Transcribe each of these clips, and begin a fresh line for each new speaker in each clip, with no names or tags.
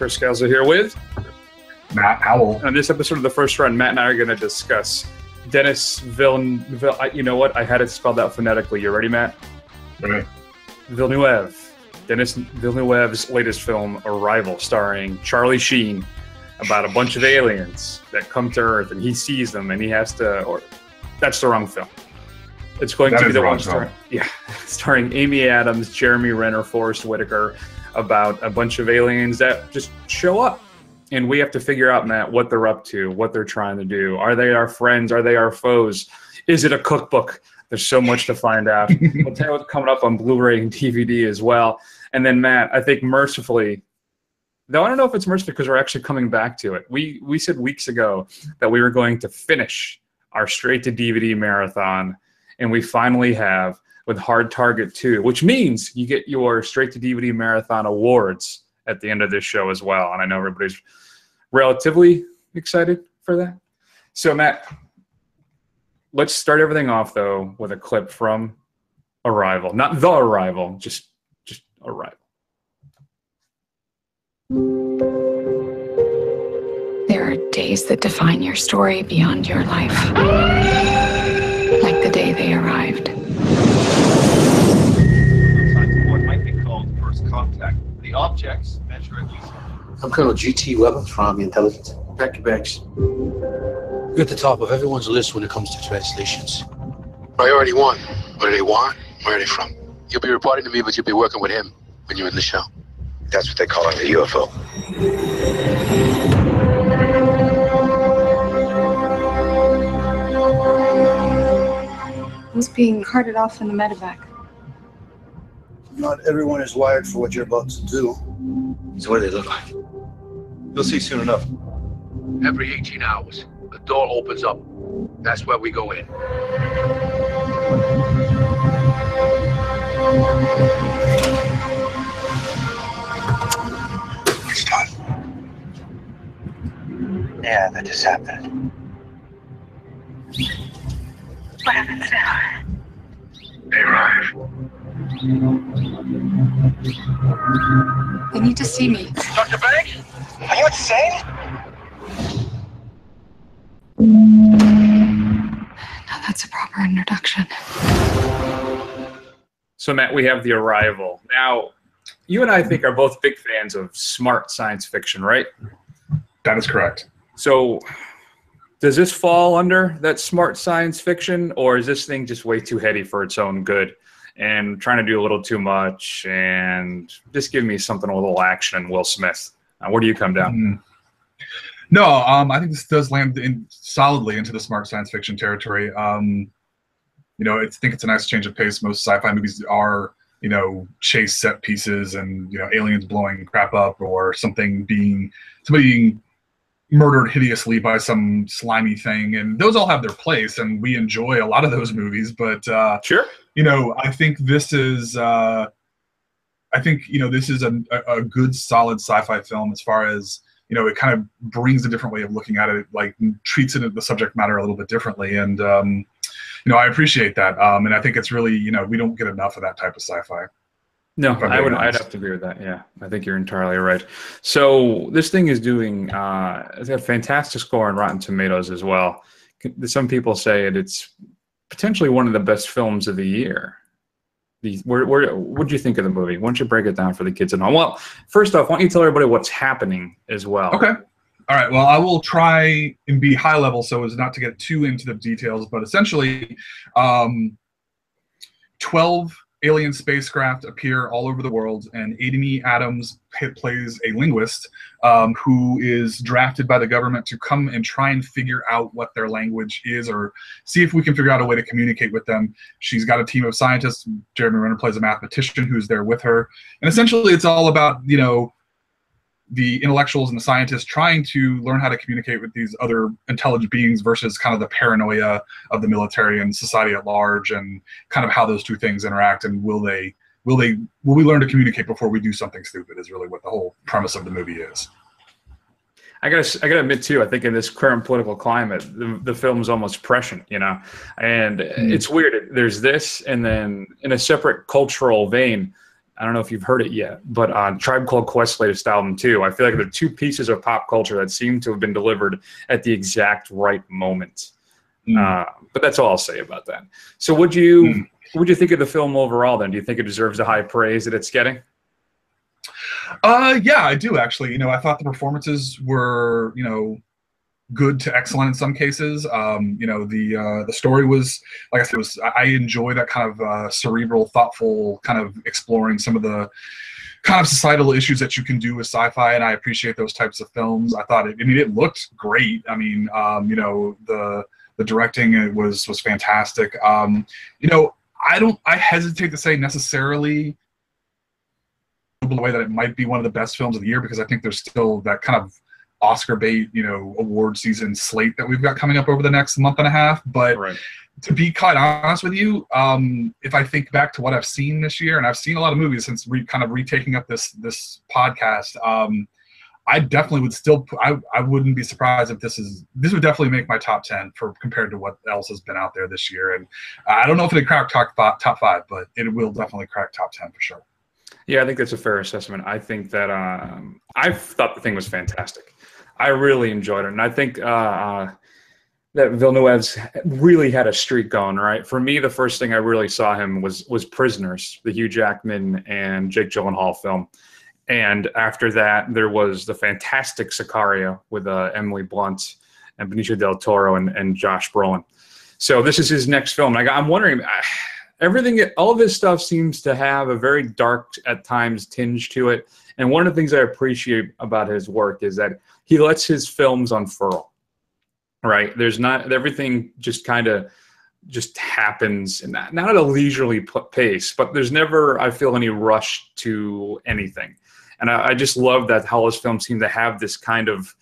Chris Scalzo here with
Matt Howell.
On this episode of The First Run, Matt and I are going to discuss Denis Villeneuve. You know what? I had it spelled out phonetically. You ready, Matt?
Right.
Villeneuve. Denis Villeneuve's latest film, Arrival, starring Charlie Sheen, about a bunch of aliens that come to Earth, and he sees them, and he has to. Or that's the wrong film. It's going to be the one starring Amy Adams, Jeremy Renner, Forrest Whitaker, about a bunch of aliens that just show up. And we have to figure out, Matt, what they're up to, what they're trying to do. Are they our friends? Are they our foes? Is it a cookbook? There's so much to find out. We'll tell you what's coming up on Blu-ray and DVD as well. And then, Matt, I think mercifully, though I don't know if it's mercifully because we're actually coming back to it. We said weeks ago that we were going to finish our straight-to-DVD marathon, and we finally have with Hard Target 2, which means you get your straight-to-DVD marathon awards at the end of this show as well. And I know everybody's relatively excited for that. So, Matt, let's start everything off, though, with a clip from Arrival. Not The Arrival, just Arrival.
There are days that define your story beyond your life. Like the day they arrived.
What might be called first contact. The objects measure at least.
I'm Colonel G.T. Weber from Army Intelligence. Pack your bags. You're at the top of everyone's list when it comes to translations. Priority 1. What do they want? Where are they from? You'll be reporting to me, but you'll be working with him when you're in the show.
That's what they call it, the UFO.
Who's being carted off in the medevac?
Not everyone is wired for what you're about to do.
So what do they look like?
You'll see soon enough.
Every 18 hours, the door opens up. That's where we go in.
It's done. Yeah, that just happened.
What happens now?
They arrive.
They need to see me.
Dr. Banks? Are you insane?
Now that's a proper introduction.
So, Matt, we have The Arrival. Now, you and I think are both big fans of smart science fiction, right?
That is correct.
So, does this fall under that smart science fiction, or is this thing just way too heady for its own good and trying to do a little too much and just give me something with a little action and Will Smith? Where do you come down?
No, I think this does land solidly into the smart science fiction territory. I think it's a nice change of pace. Most sci-fi movies are, chase set pieces and, aliens blowing crap up or somebody being murdered hideously by some slimy thing. And those all have their place, and we enjoy a lot of those movies. But,
sure.
I think this is, this is a good, solid sci-fi film as far as, it kind of brings a different way of looking at it, like treats it, the subject matter a little bit differently. And, I appreciate that. And I think it's really, we don't get enough of that type of sci-fi.
No, I'd have to agree with that. Yeah, I think you're entirely right. So this thing is doing, it's got a fantastic score on Rotten Tomatoes as well. Some people say it's potentially one of the best films of the year. What do you think of the movie? Why don't you break it down for the kids at home? Well, first off, why don't you tell everybody what's happening as well?
Okay. All right. Well, I will try and be high level so as not to get too into the details, but essentially 12 alien spacecraft appear all over the world, and Amy Adams plays a linguist who is drafted by the government to come and try and figure out what their language is, or see if we can figure out a way to communicate with them. She's got a team of scientists. Jeremy Renner plays a mathematician who's there with her. And essentially it's all about, the intellectuals and the scientists trying to learn how to communicate with these other intelligent beings versus kind of the paranoia of the military and society at large, and kind of how those two things interact, and will we learn to communicate before we do something stupid is really what the whole premise of the movie is.
I gotta admit too, I think in this current political climate, the film's almost prescient, and it's weird. There's this, and then in a separate cultural vein, I don't know if you've heard it yet, but on Tribe Called Quest's latest album too. I feel like there are two pieces of pop culture that seem to have been delivered at the exact right moment. But that's all I'll say about that. So what'd you think of the film overall then? Do you think it deserves the high praise that it's getting?
Yeah, I do actually. I thought the performances were, good to excellent in some cases. The story was, like I said, I enjoy that kind of cerebral, thoughtful kind of exploring some of the kind of societal issues that you can do with sci-fi, and I appreciate those types of films. I thought it looked great. I mean, the directing was fantastic. I hesitate to say necessarily the way that it might be one of the best films of the year, because I think there's still that kind of Oscar bait, award season slate that we've got coming up over the next month and a half. But to be quite honest with you, if I think back to what I've seen this year, and I've seen a lot of movies since kind of retaking up this podcast, I definitely would still. I wouldn't be surprised if this would definitely make my top 10 compared to what else has been out there this year. And I don't know if it'd crack top 5, but it will definitely crack top 10 for sure.
Yeah, I think that's a fair assessment. I think that I thought the thing was fantastic. I really enjoyed it, and I think that Villeneuve's really had a streak going. Right, for me, the first thing I really saw him was Prisoners, the Hugh Jackman and Jake Gyllenhaal film, and after that, there was the fantastic Sicario with Emily Blunt and Benicio del Toro and Josh Brolin. So this is his next film. I'm wondering. All of this stuff seems to have a very dark, at times, tinge to it. And one of the things I appreciate about his work is that he lets his films unfurl, right? There's not, everything just kind of just happens, and not at a leisurely pace, but there's never, I feel, any rush to anything. And I just love that how his films seem to have this kind of,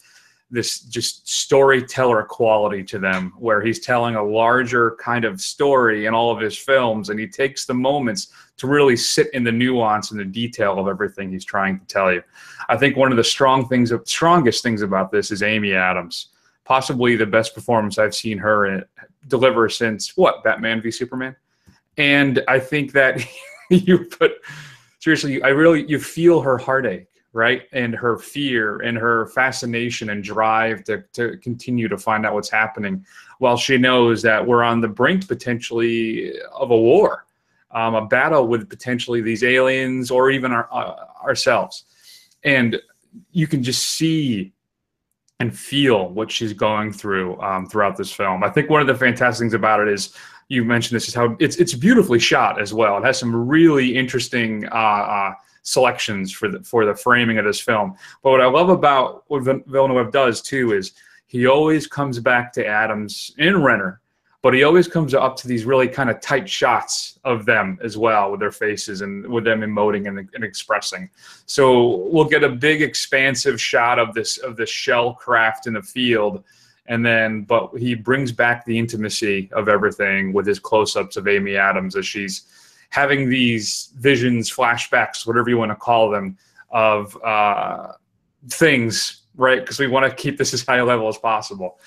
this just storyteller quality to them, where he's telling a larger kind of story in all of his films, and he takes the moments to really sit in the nuance and the detail of everything he's trying to tell you. I think one of the strongest things about this is Amy Adams, possibly the best performance I've seen her deliver since Batman v Superman. And I think that you feel her heartache, right? And her fear and her fascination and drive to continue to find out what's happening, while she knows that we're on the brink potentially of a war, a battle with potentially these aliens or even ourselves. And you can just see and feel what she's going through throughout this film. I think one of the fantastic things about it is, you mentioned this, is how it's beautifully shot as well. It has some really interesting selections for the framing of this film. But what I love about what Villeneuve does too is he always comes back to Adams in Renner, but he always comes up to these really kind of tight shots of them as well, with their faces and with them emoting and expressing. So we'll get a big expansive shot of this shell craft in the field, but he brings back the intimacy of everything with his close-ups of Amy Adams as she's having these visions, flashbacks, whatever you want to call them, of things, right? Because we want to keep this as high a level as possible.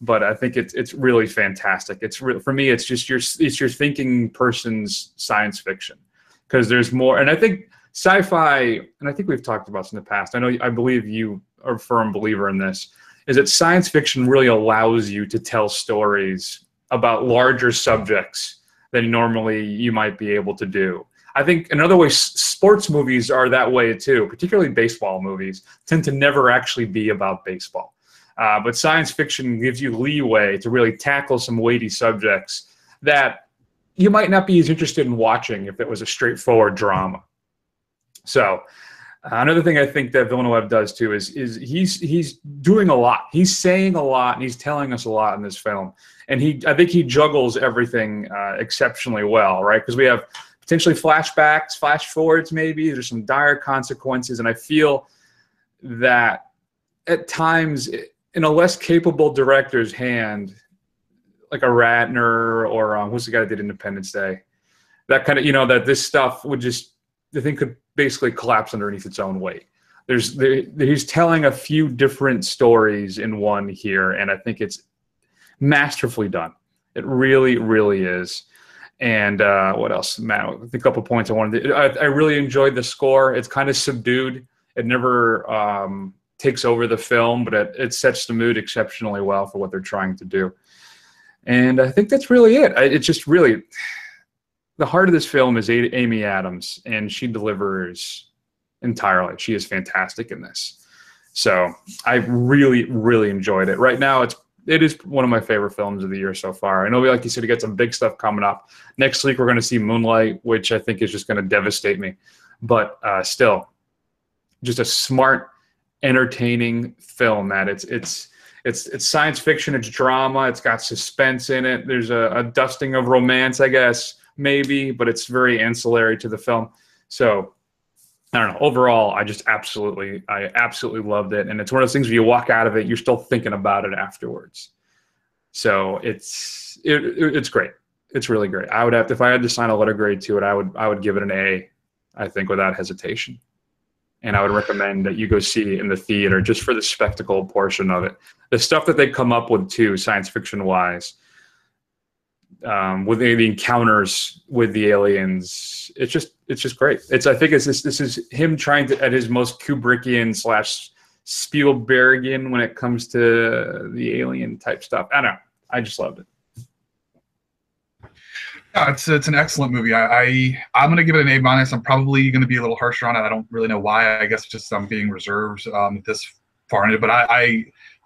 But I think it's really fantastic. For me, it's just your thinking person's science fiction, because there's more. And I think sci-fi, and I think we've talked about this in the past. I believe you are a firm believer in this, is that science fiction really allows you to tell stories about larger subjects than normally you might be able to do. I think in other ways, sports movies are that way too, particularly baseball movies tend to never actually be about baseball. But science fiction gives you leeway to really tackle some weighty subjects that you might not be as interested in watching if it was a straightforward drama. So another thing I think that Villeneuve does too is he's doing a lot. He's saying a lot, and he's telling us a lot in this film. And I think he juggles everything exceptionally well, right? Because we have potentially flashbacks, flash forwards maybe. There's some dire consequences. And I feel that at times in a less capable director's hand, like a Ratner or who's the guy that did Independence Day, that kind of, that this stuff would just, the thing could basically collapse underneath its own weight. He's telling a few different stories in one here, and I think it's masterfully done. It really, really is. And what else, Matt? A couple points I wanted to. I really enjoyed the score. It's kind of subdued. It never takes over the film, but it sets the mood exceptionally well for what they're trying to do. And I think that's really it. It's just really the heart of this film is Amy Adams, and she delivers entirely. She is fantastic in this. So I really, really enjoyed it. Right now, it is one of my favorite films of the year so far. I know, like you said, we got some big stuff coming up. Next week, we're going to see Moonlight, which I think is just going to devastate me. But still, just a smart, entertaining film, Matt. It's science fiction, it's drama, it's got suspense in it. There's a dusting of romance, I guess, maybe, but it's very ancillary to the film. So I don't know. Overall, I absolutely loved it. And it's one of those things where you walk out of it, you're still thinking about it afterwards. So it's great. It's really great. I would have, if I had to sign a letter grade to it, I would give it an A, I think, without hesitation. And I would recommend that you go see it in the theater just for the spectacle portion of it. The stuff that they come up with too, science fiction wise, with the encounters with the aliens, it's just great. I think this is him trying to, at his most Kubrickian / Spielbergian when it comes to the alien type stuff. I don't know. I just loved it.
Yeah, it's an excellent movie. I'm gonna give it an A-. I'm probably gonna be a little harsher on it. I don't really know why. I guess just I'm being reserved this far in it, but I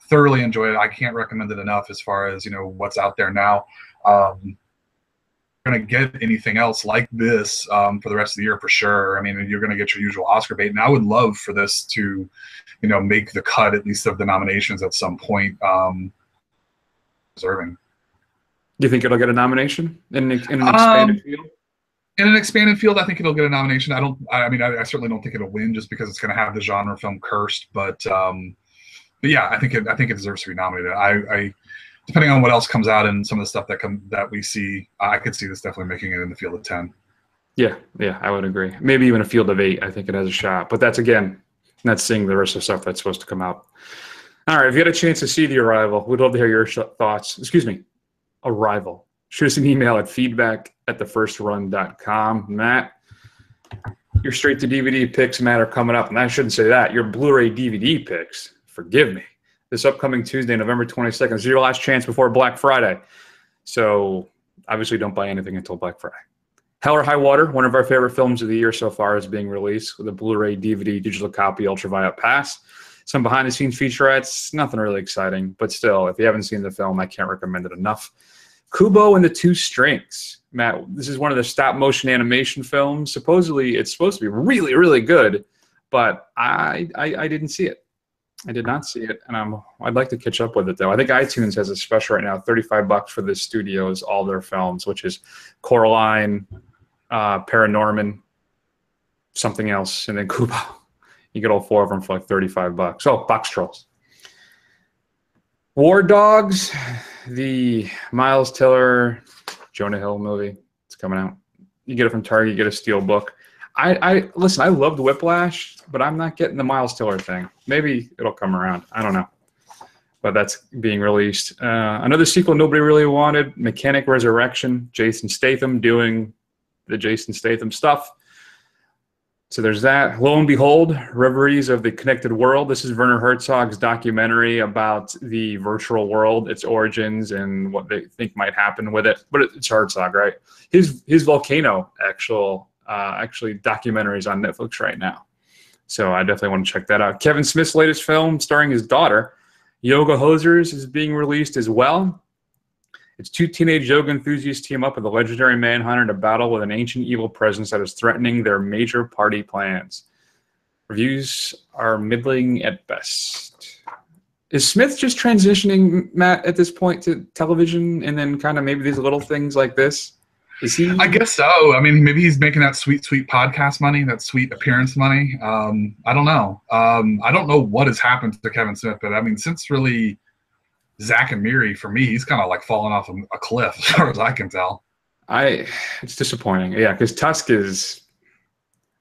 thoroughly enjoyed it. I can't recommend it enough as far as what's out there now. Going to get anything else like this for the rest of the year for sure. I mean, you're going to get your usual Oscar bait, and I would love for this to, make the cut at least of the nominations at some point. Deserving.
Do you think it'll get a nomination in an expanded field?
In an expanded field, I think it'll get a nomination. I certainly don't think it'll win just because it's going to have the genre film cursed. But yeah, I think it deserves to be nominated. I depending on what else comes out and some of the stuff that we see, I could see this definitely making it in the field of 10.
Yeah, I would agree. Maybe even a field of 8. I think it has a shot. But that's seeing the rest of the stuff that's supposed to come out. All right, if you had a chance to see The Arrival, we'd love to hear your thoughts. Excuse me, Arrival. Shoot us an email at feedback@thefirstrun.com. Matt, your straight-to-DVD picks, Matt, are coming up. And I shouldn't say that. Your Blu-ray DVD picks, forgive me. This upcoming Tuesday, November 22nd, is your last chance before Black Friday. So obviously don't buy anything until Black Friday. Hell or High Water, one of our favorite films of the year so far, is being released with a Blu-ray, DVD, digital copy, Ultraviolet Pass. Some behind-the-scenes featurettes, nothing really exciting. But still, if you haven't seen the film, I can't recommend it enough. Kubo and the Two Strings. Matt, this is one of the stop-motion animation films. Supposedly, it's supposed to be really, really good, but I didn't see it. I did not see it, and I'd like to catch up with it, though. I think iTunes has a special right now, $35 for the studios, all their films, which is Coraline, Paranorman, something else, and then Kubo. You get all 4 of them for like $35. Oh, Box Trolls. War Dogs, the Miles Teller, Jonah Hill movie. It's coming out. You get it from Target, you get a steel book. Listen, I loved Whiplash, but I'm not getting the Miles Teller thing. Maybe it'll come around. I don't know. But that's being released. Another sequel nobody really wanted, Mechanic Resurrection, Jason Statham doing the Jason Statham stuff. So there's that. Lo and behold, Reveries of the Connected World. This is Werner Herzog's documentary about the virtual world, its origins, and what they think might happen with it. But it's Herzog, right? His Volcano actually documentaries on Netflix right now. So I definitely want to check that out. Kevin Smith's latest film starring his daughter, Yoga Hosers, is being released as well. It's 2 teenage yoga enthusiasts team up with a legendary manhunter to battle with an ancient evil presence that is threatening their major party plans. Reviews are middling at best. Is Smith just transitioning, Matt, at this point to television and then kind of maybe these little things like this? Is he?
I guess so. I mean, maybe he's making that sweet podcast money, that sweet appearance money. I don't know. I don't know what has happened to Kevin Smith, but I mean, since really Zack and Miri, for me, he's kind of like falling off a cliff as far as I can tell.
It's disappointing. Yeah, because Tusk is...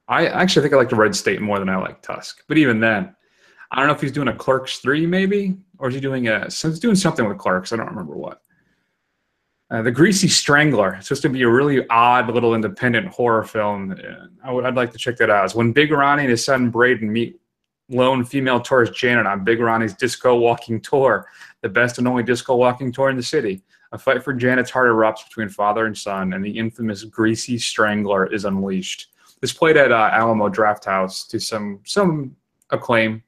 I actually think I like the Red State more than I like Tusk. But even then, I don't know if he's doing a Clerks 3 maybe, or is he doing he's doing something with Clerks. I don't remember what. The Greasy Strangler. It's supposed to be a really odd little independent horror film. I'd like to check that out. It's when Big Ronnie and his son Braden meet lone female tourist Janet on Big Ronnie's disco walking tour, the best and only disco walking tour in the city. A fight for Janet's heart erupts between father and son, and the infamous Greasy Strangler is unleashed. This played at Alamo Drafthouse to some acclaim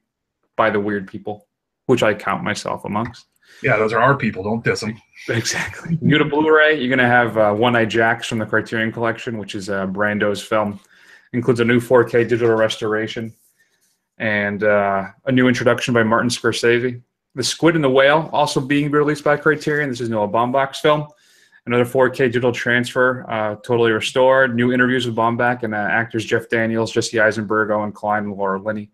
by the weird people, which I count myself amongst.
Yeah, those are our people. Don't diss them.
Exactly. New to Blu-ray, you're going to have One Eye Jacks from the Criterion Collection, which is Brando's film. Includes a new 4K digital restoration and a new introduction by Martin Scorsese. The Squid and the Whale, also being released by Criterion. This is Noah Baumbach's film. Another 4K digital transfer, totally restored. New interviews with Baumbach and actors Jeff Daniels, Jesse Eisenberg, Owen Klein, and Laura Linney.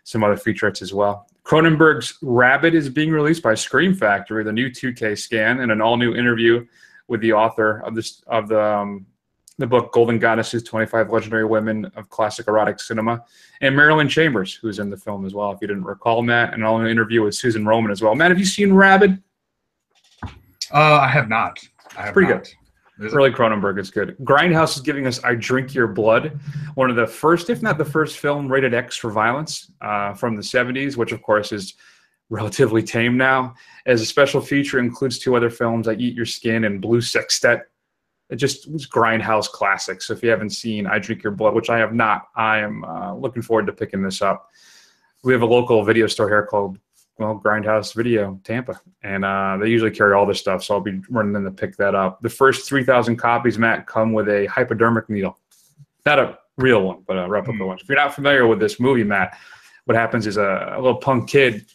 Some other featurettes as well. Cronenberg's Rabid is being released by Scream Factory, the new 2K scan, and an all-new interview with the author of the book Golden Goddesses, 25 Legendary Women of Classic Erotic Cinema, and Marilyn Chambers, who's in the film as well, if you didn't recall, Matt, and an all-new interview with Susan Roman as well. Matt, have you seen Rabid?
I have not.
Pretty good. Early Cronenberg is good. Grindhouse is giving us I Drink Your Blood, one of the first, if not the first film rated X for violence from the 70s, which of course is relatively tame now. As a special feature, includes 2 other films, I Eat Your Skin and Blue Sextet. It just was Grindhouse classics. So if you haven't seen I Drink Your Blood, which I have not, I am looking forward to picking this up. We have a local video store here called Grindhouse Video Tampa, and they usually carry all this stuff, so I'll be running in to pick that up. The first 3,000 copies, Matt, come with a hypodermic needle. Not a real one, but a replica one. If you're not familiar with this movie, Matt, what happens is a little punk kid,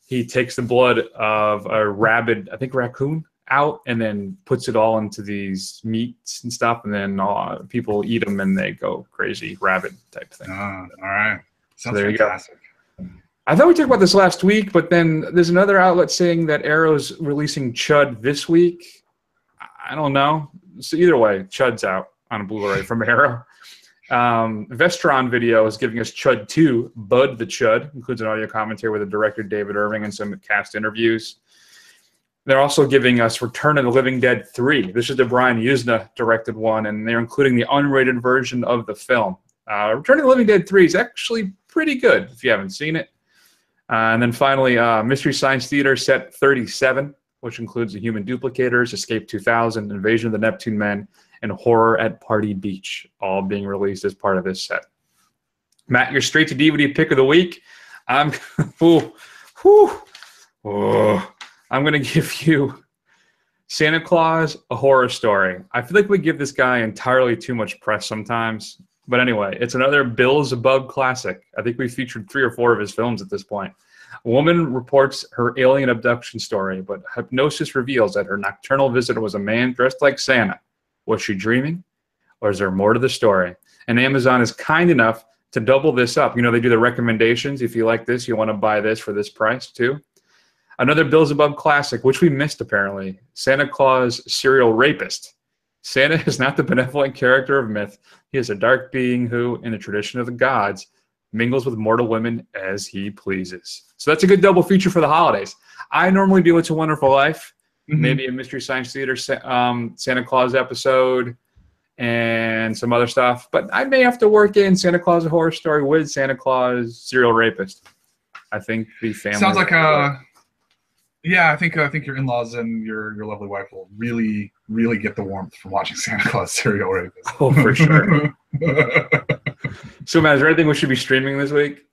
he takes the blood of a rabid, I think raccoon, out and then puts it all into these meats and stuff, and then people eat them and they go crazy, rabid type thing.
All right. Sounds
so
fantastic.
I thought we talked about this last week, but then there's another outlet saying that Arrow's releasing Chud this week. I don't know. So either way, Chud's out on a Blu-ray from Arrow. Vestron Video is giving us Chud 2, Bud the Chud. Includes an audio commentary with the director David Irving and some cast interviews. They're also giving us Return of the Living Dead 3. This is the Brian Yuzna directed one, and they're including the unrated version of the film. Return of the Living Dead 3 is actually pretty good if you haven't seen it. And then finally, Mystery Science Theater Set 37, which includes The Human Duplicators, Escape 2000, Invasion of the Neptune Men, and Horror at Party Beach, all being released as part of this set. Matt, your straight to DVD pick of the week. I'm going to give you Santa Claus, A Horror Story. I feel like we give this guy entirely too much press sometimes. But anyway, it's another Beelzebub classic. I think we've featured 3 or 4 of his films at this point. A woman reports her alien abduction story, but hypnosis reveals that her nocturnal visitor was a man dressed like Santa. Was she dreaming? Or is there more to the story? And Amazon is kind enough to double this up. You know, they do the recommendations. If you like this, you want to buy this for this price too. Another Beelzebub classic, which we missed apparently, Santa Claus Serial Rapist. Santa is not the benevolent character of myth. He is a dark being who, in the tradition of the gods, mingles with mortal women as he pleases. So that's a good double feature for the holidays. I normally do It's a Wonderful Life, maybe a Mystery Science Theater Santa Claus episode, and some other stuff. But I may have to work in Santa Claus: A Horror Story with Santa Claus Serial Rapist. I think the family
sounds like yeah, I think your in-laws and your lovely wife will really get the warmth from watching Santa Claus Serial Rapist.
Oh, for sure. So, Matt, is there anything we should be streaming this week?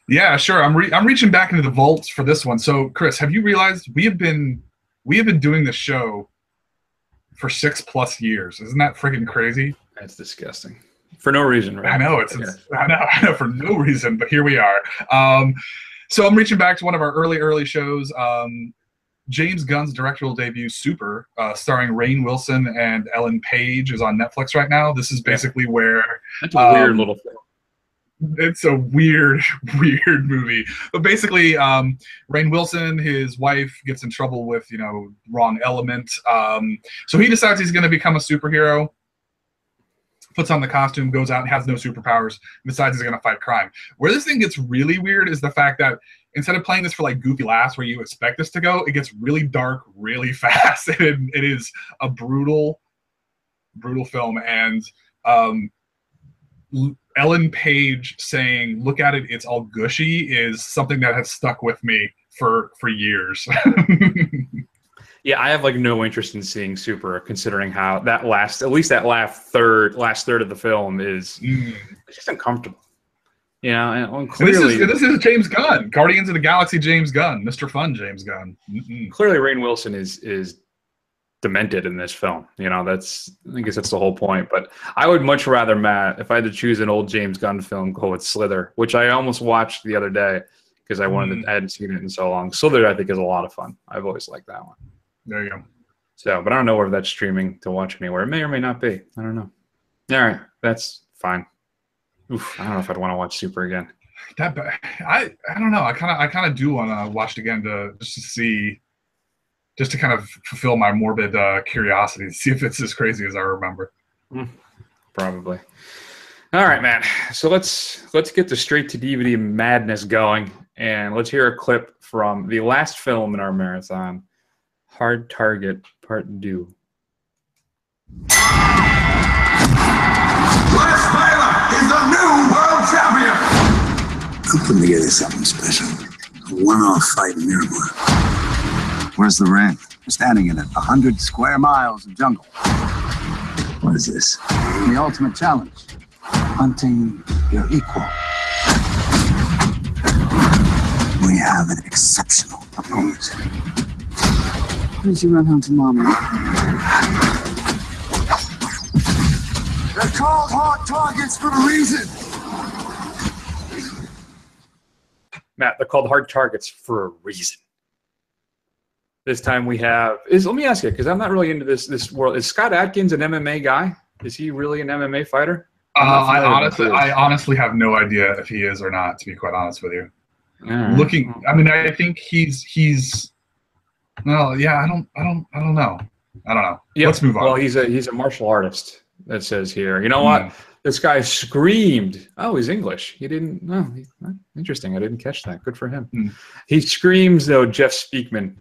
Yeah, sure. I'm reaching back into the vaults for this one. So, Chris, have you realized we have been doing this show for 6+ years? Isn't that freaking crazy?
That's disgusting. For no reason, right?
I know I know for no reason, but here we are. So I'm reaching back to one of our early shows. James Gunn's directorial debut, Super, starring Rainn Wilson and Ellen Page, is on Netflix right now. This is basically where...
That's a weird little thing.
It's a weird movie. But basically, Rainn Wilson, his wife, gets in trouble with, wrong element. So he decides he's going to become a superhero. puts on the costume, goes out and has no superpowers, and decides he's going to fight crime. Where this thing gets really weird is the fact that instead of playing this for like goofy laughs where you expect this to go, it gets really dark really fast. And it is a brutal film. And Ellen Page saying, "Look at it, it's all gushy," is something that has stuck with me for years.
Yeah, I have like no interest in seeing Super, considering how that last third of the film is it's just uncomfortable. You know, and clearly
this is James Gunn, Guardians of the Galaxy James Gunn, Mr. Fun James Gunn.
Clearly Rainn Wilson is demented in this film. You know, I guess that's the whole point. But I would much rather, Matt, if I had to choose an old James Gunn film, go with Slither, which I almost watched the other day because I hadn't seen it in so long. Slither, I think, is a lot of fun. I've always liked that one.
There you go.
So, but I don't know whether that's streaming to watch anywhere. It may or may not be. I don't know. All right, that's fine. Oof, I don't know if I'd want to watch Super again.
I don't know. I kind of do want to watch it again just to kind of fulfill my morbid curiosity to see if it's as crazy as I remember.
Probably. All right, man. So let's get the straight to DVD madness going, and let's hear a clip from the last film in our marathon, Hard Target Part 2.
Les Taylor is the new world champion.
I'm putting together something special. A one-off fight in Miramar.
Where's the ring? We're standing in it. 100 square miles of jungle.
What is this?
The ultimate challenge. Hunting your equal.
We have an exceptional opponent.
Why did you run home to Mama?
They're called hard targets for a reason.
Matt, they're called hard targets for a reason. This time we have let me ask you, because I'm not really into this world. Is Scott Adkins an MMA guy? Is he really an MMA fighter?
I honestly have no idea if he is or not, to be quite honest with you. I think he's well, yeah, I don't know. Yep. Let's move on.
Well, he's a martial artist. That says here. You know what? This guy screamed. Oh, he's English. He didn't. No, interesting. I didn't catch that. Good for him. He screams though. Jeff Speakman.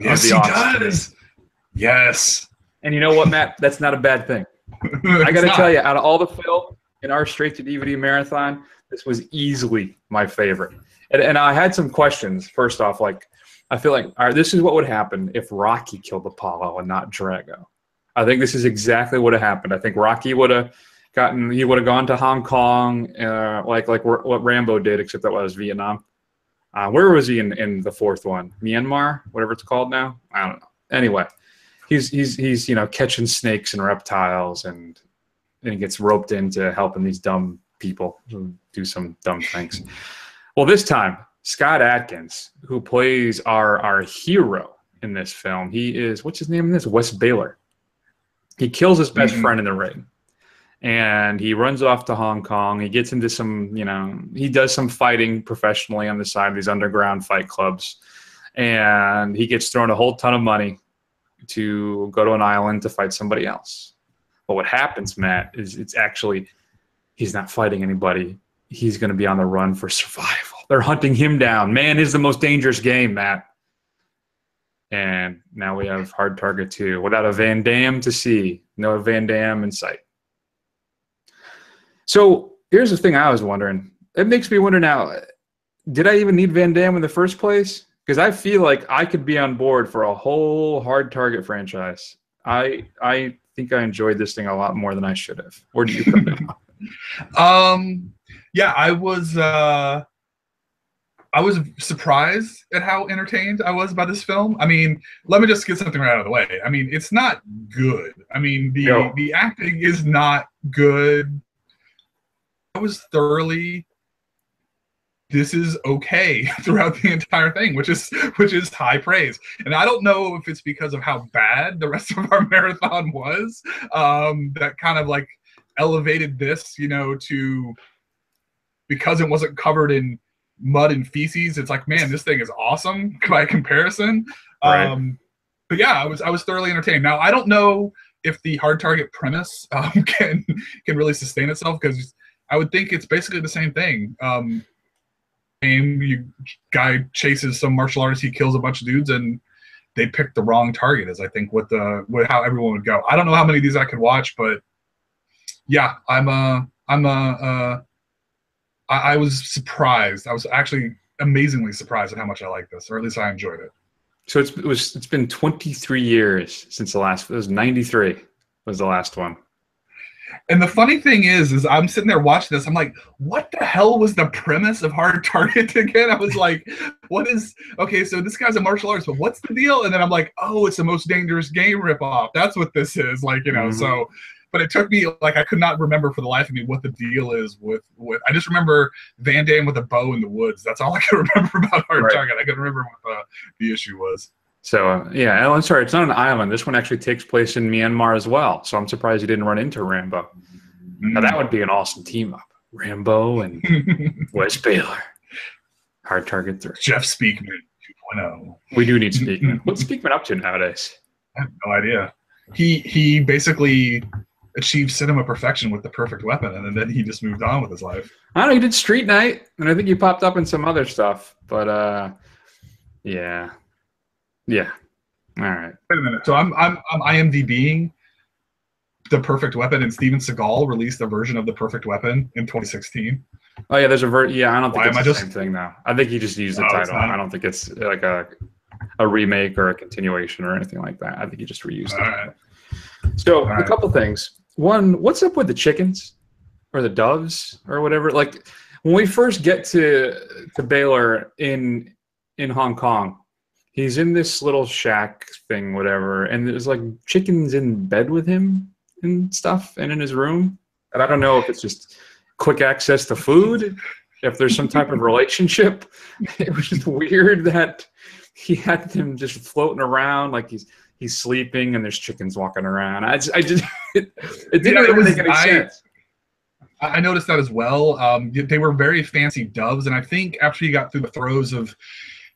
Yes, he does. Yes.
And you know what, Matt? That's not a bad thing. I got to tell you, out of all the film in our straight to DVD marathon, this was easily my favorite. And I had some questions. First off, like, I feel like, all right, this is what would happen if Rocky killed Apollo and not Drago. I think this is exactly what happened. I think Rocky would have gone to Hong Kong, like what Rambo did, except that was Vietnam. Where was he in the fourth one? Myanmar, whatever it's called now. I don't know. Anyway, he's catching snakes and reptiles, and then he gets roped into helping these dumb people who do some dumb things. Well, this time, Scott Adkins, who plays our hero in this film, he is, what's his name in this? Wes Baylor. He kills his best friend in the ring. And he runs off to Hong Kong. He gets into some, he does some fighting professionally on the side of these underground fight clubs. And he gets thrown a whole ton of money to go to an island to fight somebody else. But what happens, Matt, is he's not fighting anybody. He's going to be on the run for survival. They're hunting him down. Man is the most dangerous game, Matt. And now we have Hard Target 2 without a Van Damme to see. No Van Damme in sight. So here's the thing I was wondering. It makes me wonder now, did I even need Van Damme in the first place? Because I feel like I could be on board for a whole Hard Target franchise. I think I enjoyed this thing a lot more than I should have. Where do you come in?
Yeah, I was surprised at how entertained I was by this film. I mean, let me just get something right out of the way. I mean, it's not good. I mean, the acting is not good. I was thoroughly, this is okay throughout the entire thing, which is high praise. And I don't know if it's because of how bad the rest of our marathon was, that kind of like elevated this, to, because it wasn't covered in mud and feces. It's like, man, this thing is awesome by comparison.
Right.
But yeah, I was thoroughly entertained. Now, I don't know if the hard target premise can really sustain itself, because I would think it's basically the same thing. Guy chases some martial artist, he kills a bunch of dudes, and they picked the wrong target. Is I think how everyone would go. I don't know how many of these I could watch, but yeah, I was surprised. I was actually amazingly surprised at how much I liked this, or at least I enjoyed it.
So it's been 23 years since the last. It was 93 was the last one.
And the funny thing is I'm sitting there watching this. I'm like, what the hell was the premise of Hard Target again? I was like, okay, so this guy's a martial artist, but what's the deal? And then I'm like, oh, it's the Most Dangerous Game ripoff. That's what this is. Like, so, but it took me, like, I could not remember for the life of me what the deal is with I just remember Van Damme with a bow in the woods. That's all I could remember about Hard Target. I couldn't remember what the issue was.
So, yeah, I'm sorry, it's not an island. This one actually takes place in Myanmar as well. So I'm surprised you didn't run into Rambo. Now, that would be an awesome team-up. Rambo and Wes Baylor. Hard Target 3.
Jeff Speakman 2.0.
We do need Speakman. What's Speakman up to nowadays?
I have no idea. He basically achieved cinema perfection with The Perfect Weapon, and then he just moved on with his life.
I don't know, he did Street Night, and I think he popped up in some other stuff. But, yeah. Yeah. All right.
Wait a minute. So I'm IMDbing The Perfect Weapon, and Steven Seagal released a version of The Perfect Weapon in 2016.
Oh yeah, there's a yeah. I don't think it's the
same
thing now. I think he just used the title. I don't think it's like a remake or a continuation or anything like that. I think he just reused it.
Right.
So a couple things. One, what's up with the chickens or the doves or whatever? Like when we first get to Baylor in Hong Kong. He's in this little shack thing, whatever, and there's like chickens in bed with him and stuff and in his room. And I don't know if it's just quick access to food, if there's some type of relationship. It was just weird that he had them just floating around like he's sleeping and there's chickens walking around. It didn't really make any sense.
I noticed that as well. They were very fancy doves, and I think after he got through the throes of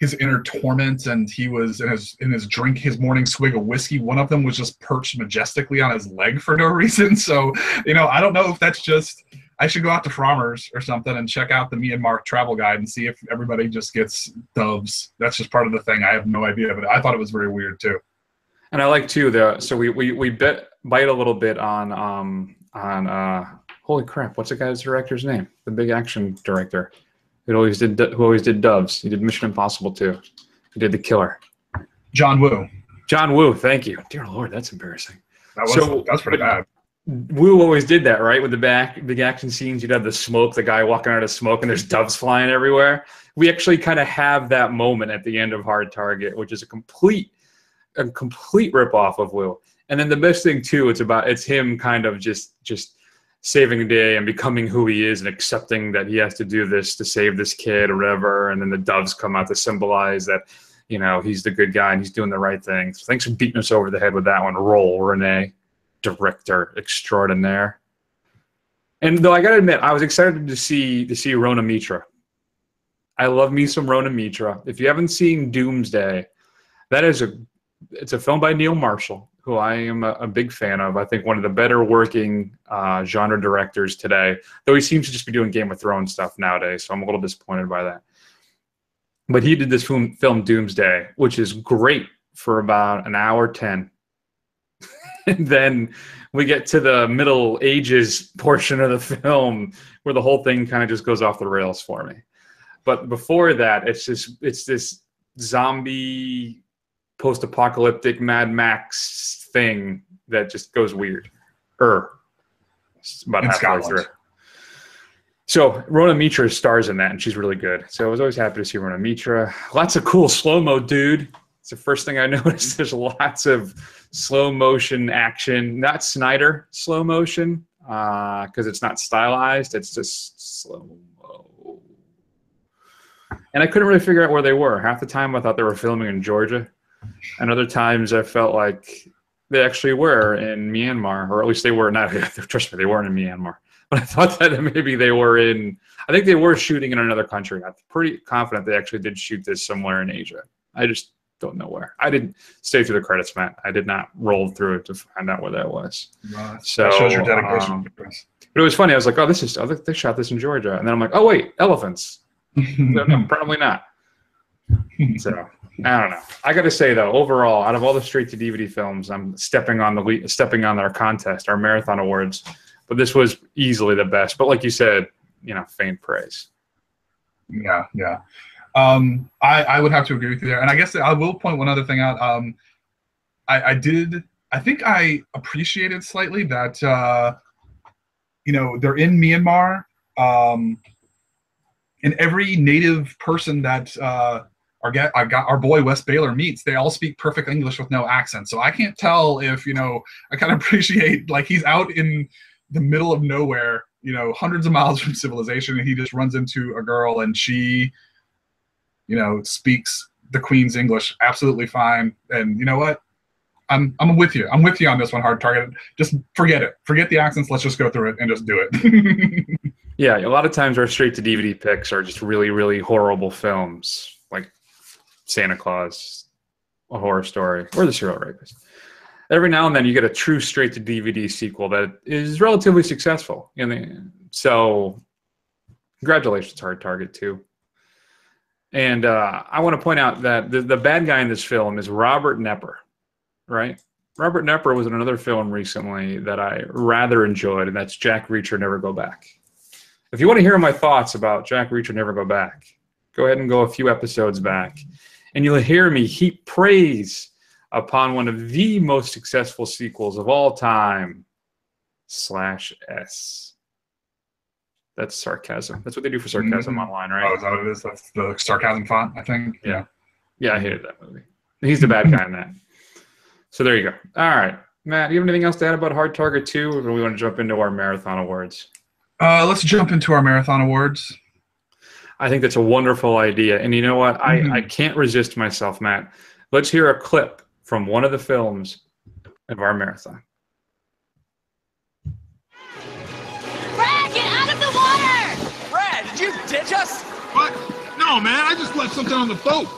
his inner torment, and he was in his drink, his morning swig of whiskey, one of them was just perched majestically on his leg for no reason. So, I don't know if that's just, I should go out to Frommer's or something and check out the Myanmar travel guide and see if everybody just gets doves. That's just part of the thing. I have no idea, but I thought it was very weird too.
And I like too so we bite a little bit on holy crap, what's the guy's director's name? The big action director. Who always did Doves. He did Mission Impossible 2. He did The Killer.
John Woo.
John Woo, thank you. Dear Lord, that's embarrassing.
That was pretty bad.
Woo always did that, right? With the big action scenes, you'd have the smoke, the guy walking out of smoke, and there's doves flying everywhere. We actually kind of have that moment at the end of Hard Target, which is a complete ripoff of Woo. And then the best thing too, it's him kind of just saving the day and becoming who he is and accepting that he has to do this to save this kid or whatever. And then the doves come out to symbolize that, he's the good guy and he's doing the right thing. So thanks for beating us over the head with that one. Roll, Renee, director extraordinaire. And though I got to admit, I was excited to see Rona Mitra. I love me some Rona Mitra. If you haven't seen Doomsday, it's a film by Neil Marshall, who I am a big fan of. I think one of the better working genre directors today, though he seems to just be doing Game of Thrones stuff nowadays, so I'm a little disappointed by that. But he did this film Doomsday, which is great for about an hour 10. And then we get to the Middle Ages portion of the film where the whole thing kind of just goes off the rails for me. But before that, it's this zombie post-apocalyptic Mad Max thing that just goes weird. About halfway through. So Rona Mitra stars in that, and she's really good. So I was always happy to see Rona Mitra. Lots of cool slow-mo, dude. It's the first thing I noticed. There's lots of slow-motion action. Not Snyder slow motion, because it's not stylized. It's just slow-mo. And I couldn't really figure out where they were. Half the time I thought they were filming in Georgia. And other times I felt like they actually were in Myanmar, or at least they were not. Trust me, they weren't in Myanmar. But I thought that maybe they were I think they were shooting in another country. I'm pretty confident they actually did shoot this somewhere in Asia. I just don't know where. I didn't stay through the credits, Matt. I did not roll through it to find out where that was. So
that shows your dedication.
But it was funny. I was like, oh, they shot this in Georgia. And then I'm like, oh, wait, elephants. No, probably not. So I don't know. I got to say, though, overall, out of all the straight-to-DVD films, I'm stepping on our contest, our Marathon Awards. But this was easily the best. But like you said, faint praise.
Yeah. I would have to agree with you there. And I guess I will point one other thing out. I think I appreciated slightly that, they're in Myanmar, and every native person that our boy Wes Baylor meets, they all speak perfect English with no accent. So I can't tell if, I kind of appreciate, like, he's out in the middle of nowhere, hundreds of miles from civilization, and he just runs into a girl and she, speaks the Queen's English absolutely fine. And you know what? I'm with you. I'm with you on this one, Hard Target. Just forget it. Forget the accents. Let's just go through it and just do it.
Yeah, a lot of times our straight-to-DVD picks are just really, really horrible films, like Santa Claus, A Horror Story, or The Serial Rapist. Every now and then you get a true straight-to-DVD sequel that is relatively successful. So congratulations, Hard Target 2. And I want to point out that the bad guy in this film is Robert Knepper, right? Robert Knepper was in another film recently that I rather enjoyed, and that's Jack Reacher Never Go Back. If you want to hear my thoughts about Jack Reacher Never Go Back, go ahead and go a few episodes back, and you'll hear me heap praise upon one of the most successful sequels of all time, /S. That's sarcasm. That's what they do for sarcasm online, right?
Oh, is that what it is? That's the sarcasm font, I think.
Yeah, I hated that movie. He's the bad guy in that. So there you go. All right. Matt, do you have anything else to add about Hard Target 2, or do we want to jump into our Marathon Awards?
Let's jump into our Marathon Awards.
I think that's a wonderful idea. And you know what? I can't resist myself, Matt. Let's hear a clip from one of the films of our marathon.
Brad, get out of the water! Brad, did you ditch us?
What? No, man. I just left something on the boat.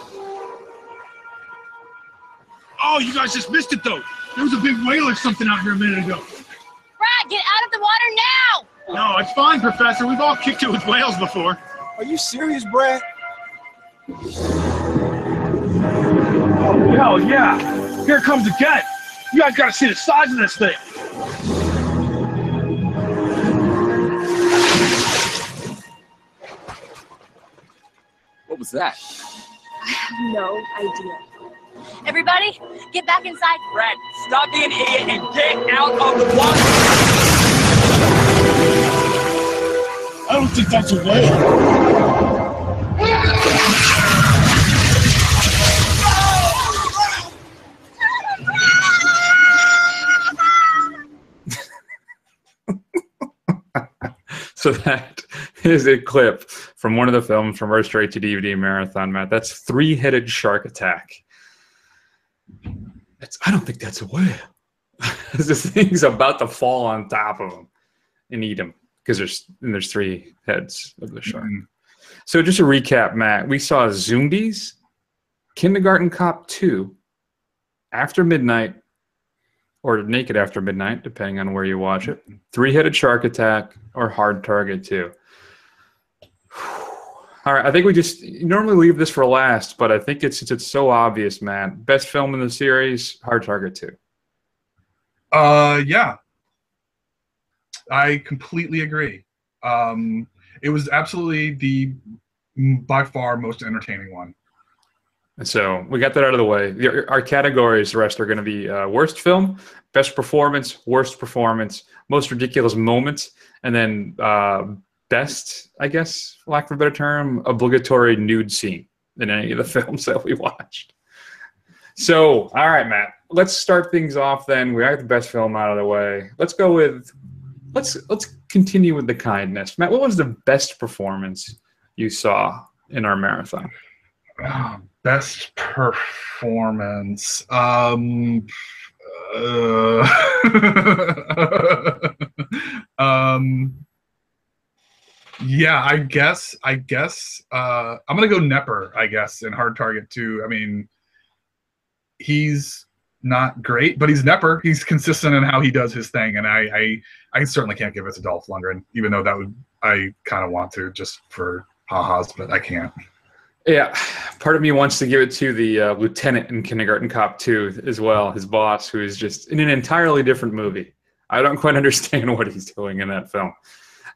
Oh, you guys just missed it, though. There was a big whale or something out here a minute ago.
Brad, get out of the water now!
No, it's fine, Professor. We've all kicked it with whales before.
Are you serious, Brad?
Oh, hell yeah. Here comes again. You guys got to see the size of this thing.
What was that?
I have no idea. Everybody, get back inside.
Brad, stop being an idiot and get out of the water.
I don't think that's a whale.
So that is a clip from one of the films from our straight-to-DVD marathon, Matt. That's Three-Headed Shark Attack. I don't think that's a whale. This thing's about to fall on top of him and eat him because there's three heads of the shark. So just a recap, Matt. We saw Zombies, Kindergarten Cop 2, After Midnight, or Naked After Midnight, depending on where you watch it, Three-Headed Shark Attack, or Hard Target 2. All right, I think we just normally leave this for last, but I think since it's so obvious, man. Best film in the series, Hard Target 2.
Yeah. I completely agree. It was absolutely the by far most entertaining one.
And so we got that out of the way. Our categories, the rest are going to be worst film, best performance, worst performance, most ridiculous moments, and then best, I guess, for lack of a better term, obligatory nude scene in any of the films that we watched. So, all right, Matt, let's start things off then. We got the best film out of the way. Let's continue with the kindness. Matt, what was the best performance you saw in our marathon?
Best performance. Yeah, I guess I'm gonna go Knepper, I guess, in Hard Target 2. I mean, he's not great, but he's Nepper. He's consistent in how he does his thing, and I certainly can't give it to Dolph Lundgren, even though I kind of want to just for ha-has, but I can't.
Yeah, part of me wants to give it to the lieutenant in Kindergarten Cop 2 as well, his boss, who is just in an entirely different movie. I don't quite understand what he's doing in that film.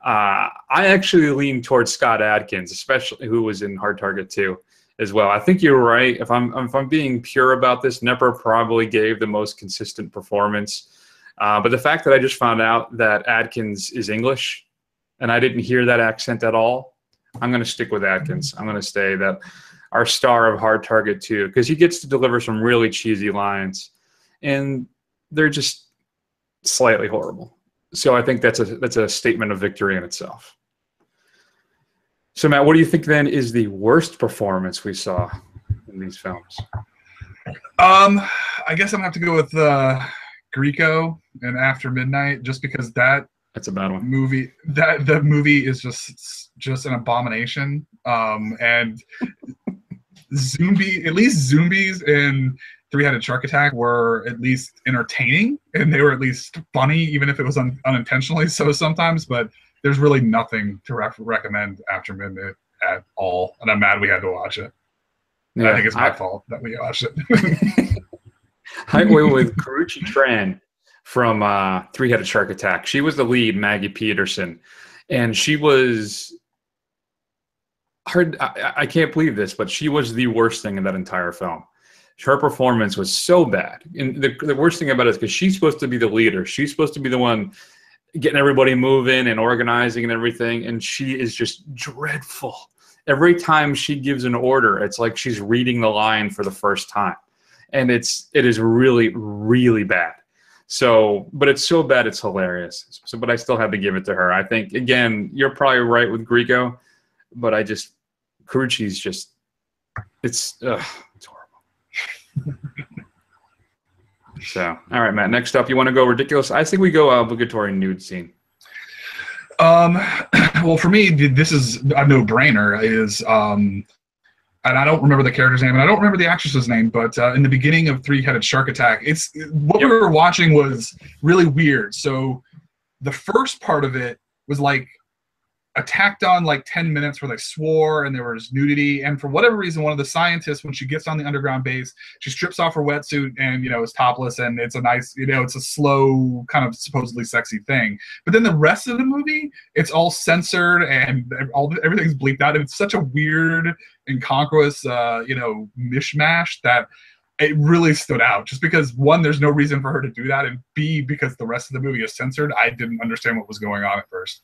I actually lean towards Scott Adkins, especially who was in Hard Target 2 as well. I think you're right. If I'm being pure about this, Nepper probably gave the most consistent performance. But the fact that I just found out that Adkins is English and I didn't hear that accent at all, I'm going to stick with Adkins. I'm going to say that our star of Hard Target 2, because he gets to deliver some really cheesy lines, and they're just slightly horrible. So I think that's a statement of victory in itself. So Matt, what do you think then is the worst performance we saw in these films?
I guess I'm gonna have to go with Grieco and After Midnight, just because
that's a bad one.
The movie is just an abomination. And at least zombies in Three-Headed Shark Attack were at least entertaining, and they were at least funny, even if it was unintentionally so sometimes. But there's really nothing to recommend After Midnight at all, and I'm mad we had to watch it. Yeah, I think it's my fault that we watched it.
I went with Karuchi Tran from Three-Headed Shark Attack. She was the lead, Maggie Peterson, and she was hard. I can't believe this, but she was the worst thing in that entire film. Her performance was so bad. And the worst thing about it is because she's supposed to be the leader. She's supposed to be the one getting everybody moving and organizing and everything, and she is just dreadful. Every time she gives an order, it's like she's reading the line for the first time. And it is really, really bad. So, but it's so bad, it's hilarious. So, but I still have to give it to her. I think, again, you're probably right with Grieco, but Karuchi's just, it's horrible. So, all right, Matt, next up, you want to go ridiculous? I think we go obligatory nude scene.
Well, for me, this is a no-brainer. And I don't remember the character's name, and I don't remember the actress's name, but in the beginning of Three-Headed Shark Attack, we were watching was really weird. So the first part of it was like attacked on like 10 minutes where they swore and there was nudity, and for whatever reason, one of the scientists, when she gets on the underground base, she strips off her wetsuit and is topless, and it's a nice, it's a slow kind of supposedly sexy thing. But then the rest of the movie, it's all censored and everything's bleeped out, and it's such a weird, incongruous mishmash that it really stood out, just because, one, there's no reason for her to do that, and B, because the rest of the movie is censored, I didn't understand what was going on at first.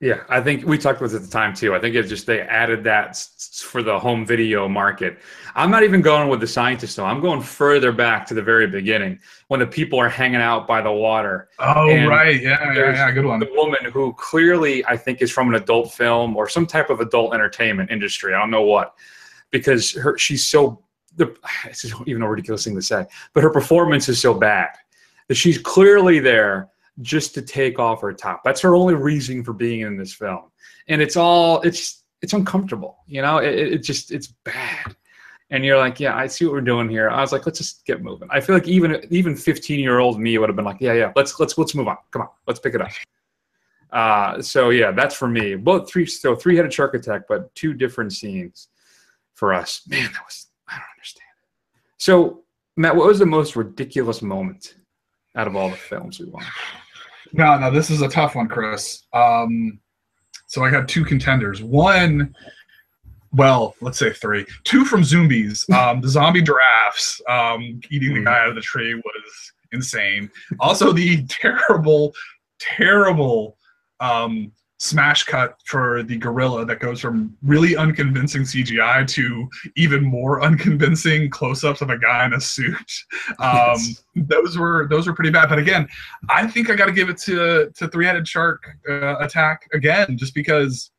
Yeah, I think we talked about it at the time too. I think it's just they added that for the home video market. I'm not even going with the scientist though. I'm going further back to the very beginning when the people are hanging out by the water.
Oh, right. Yeah, good one.
The woman who clearly I think is from an adult film or some type of adult entertainment industry. I don't know what, because she's so, it's even a ridiculous thing to say, but her performance is so bad that she's clearly there just to take off her top. That's her only reason for being in this film. And it's uncomfortable, it's bad. And you're like, yeah, I see what we're doing here. I was like, let's just get moving. I feel like even 15-year-old me would have been like, yeah, let's move on. Come on, let's pick it up. So yeah, that's for me. Both Three-Headed Shark Attack, but two different scenes for us. Man, I don't understand. So Matt, what was the most ridiculous moment out of all the films we watched?
No, this is a tough one, Chris. So I got two contenders. One, well, let's say three. Two from Zombies. The zombie giraffes eating the guy out of the tree was insane. Also, the terrible smash cut for the gorilla that goes from really unconvincing CGI to even more unconvincing close-ups of a guy in a suit. Those were pretty bad. But again, I think I got to give it to Three-Headed Shark Attack again, just because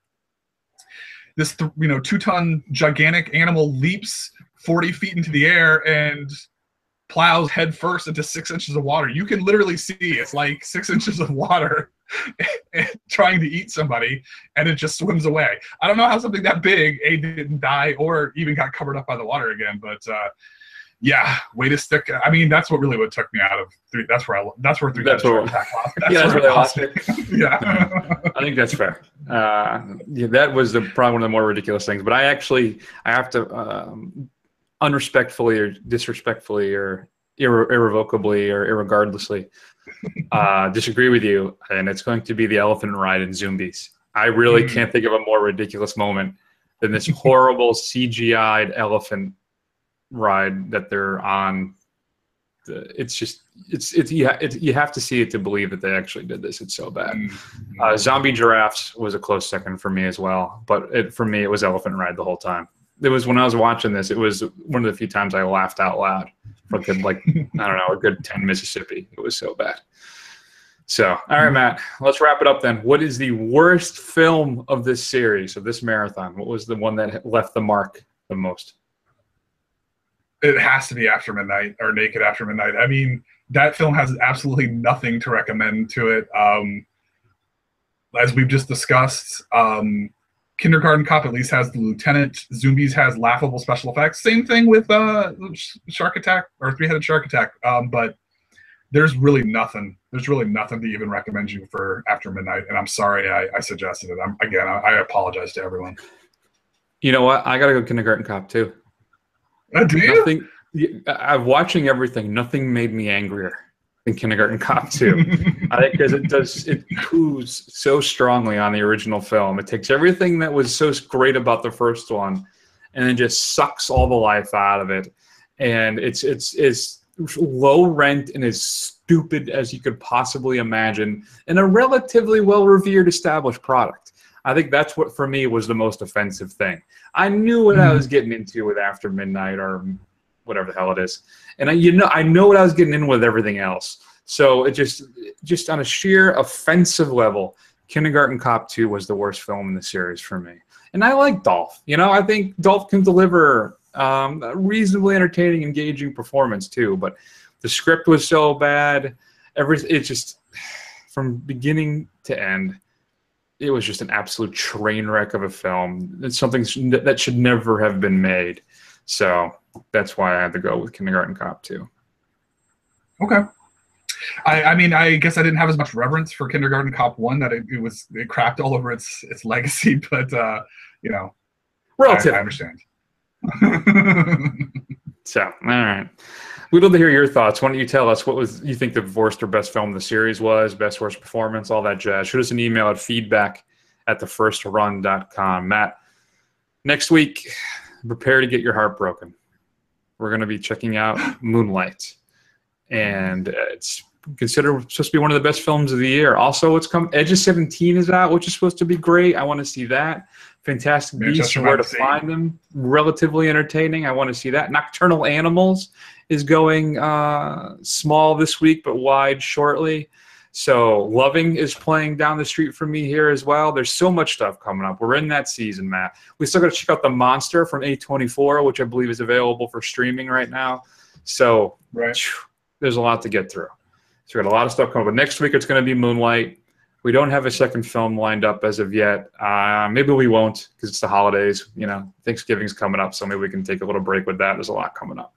this 2-ton gigantic animal leaps 40 feet into the air and plows head first into 6 inches of water. You can literally see it's like 6 inches of water trying to eat somebody, and it just swims away. I don't know how something that big didn't die or even got covered up by the water again, but Yeah, way to stick. I mean, that's what really what took me out of three. That's where Three-Headed Shark Attack lost.
Yeah, that's where they lost it.
Yeah,
I think that's fair. Yeah, that was probably one of the more ridiculous things. But I have to unrespectfully or disrespectfully or irrevocably or irregardlessly disagree with you, and it's going to be the elephant ride in Zombies. I really can't think of a more ridiculous moment than this horrible CGI'd elephant ride that they're on. You have to see it to believe that they actually did this. It's so bad. Zombie Giraffes was a close second for me as well, but for me it was Elephant Ride the whole time. It was when I was watching this, it was one of the few times I laughed out loud for a good 10 Mississippi. It was so bad. So, all right, Matt, let's wrap it up then. What is the worst film of this series, of this marathon? What was the one that left the mark the most?
it has to be After Midnight or Naked After Midnight. I mean, that film has absolutely nothing to recommend to it. As we've just discussed, Kindergarten Cop at least has the lieutenant. Zombies has laughable special effects. Same thing with Shark Attack or Three-Headed Shark Attack. But there's really nothing. There's really nothing to even recommend you for After Midnight. And I'm sorry I suggested it. I apologize to everyone.
You know what? I gotta go Kindergarten Cop too.
Do you?
I'm watching everything. Nothing made me angrier than Kindergarten Cop 2. I think because it coos so strongly on the original film. It takes everything that was so great about the first one, and then just sucks all the life out of it. And it's as low rent and as stupid as you could possibly imagine in a relatively well-revered, established product. I think that's what, for me, was the most offensive thing. I knew what I was getting into with After Midnight or whatever the hell it is. And I know what I was getting in with everything else. So it just on a sheer offensive level, Kindergarten Cop 2 was the worst film in the series for me. And I like Dolph. I think Dolph can deliver a reasonably entertaining, engaging performance too. But the script was so bad. It just, from beginning to end, it was just an absolute train wreck of a film. It's something that should never have been made. So that's why I had to go with Kindergarten Cop 2.
Okay. I mean, I guess I didn't have as much reverence for Kindergarten Cop 1 that it crapped all over its legacy, but
relative.
I understand.
So, all right. We'd love to hear your thoughts. Why don't you tell us what you think the worst or best film of the series was, best, worst performance, all that jazz. Shoot us an email at feedback@thefirstrun.com. Matt, next week, prepare to get your heart broken. We're going to be checking out Moonlight. And it's considered supposed to be one of the best films of the year. Also, Edge of 17 is out, which is supposed to be great. I want to see that. Fantastic Beasts and Where to Find Them, relatively entertaining. I want to see that. Nocturnal Animals is going small this week, but wide shortly. So Loving is playing down the street from me here as well. There's so much stuff coming up. We're in that season, Matt. We still got to check out The Monster from A24, which I believe is available for streaming right now. So there's a lot to get through. So we got a lot of stuff coming. But next week it's going to be Moonlight. We don't have a second film lined up as of yet. Maybe we won't because it's the holidays. Thanksgiving's coming up, so maybe we can take a little break with that. There's a lot coming up.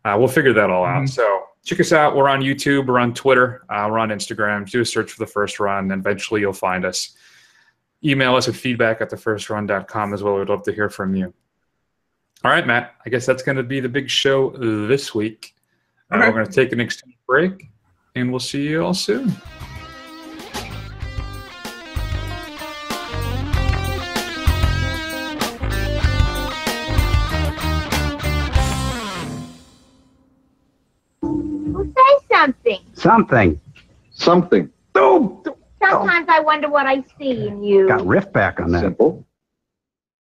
We'll figure that all out. So check us out. We're on YouTube. We're on Twitter. We're on Instagram. Do a search for The First Run, and eventually you'll find us. Email us at feedback@thefirstrun.com as well. We'd love to hear from you. All right, Matt. I guess that's going to be the big show this week. We're going to take an extended break, and we'll see you all soon.
Something.
Sometimes I wonder what I see in you.
Got riff back on that.
Simple.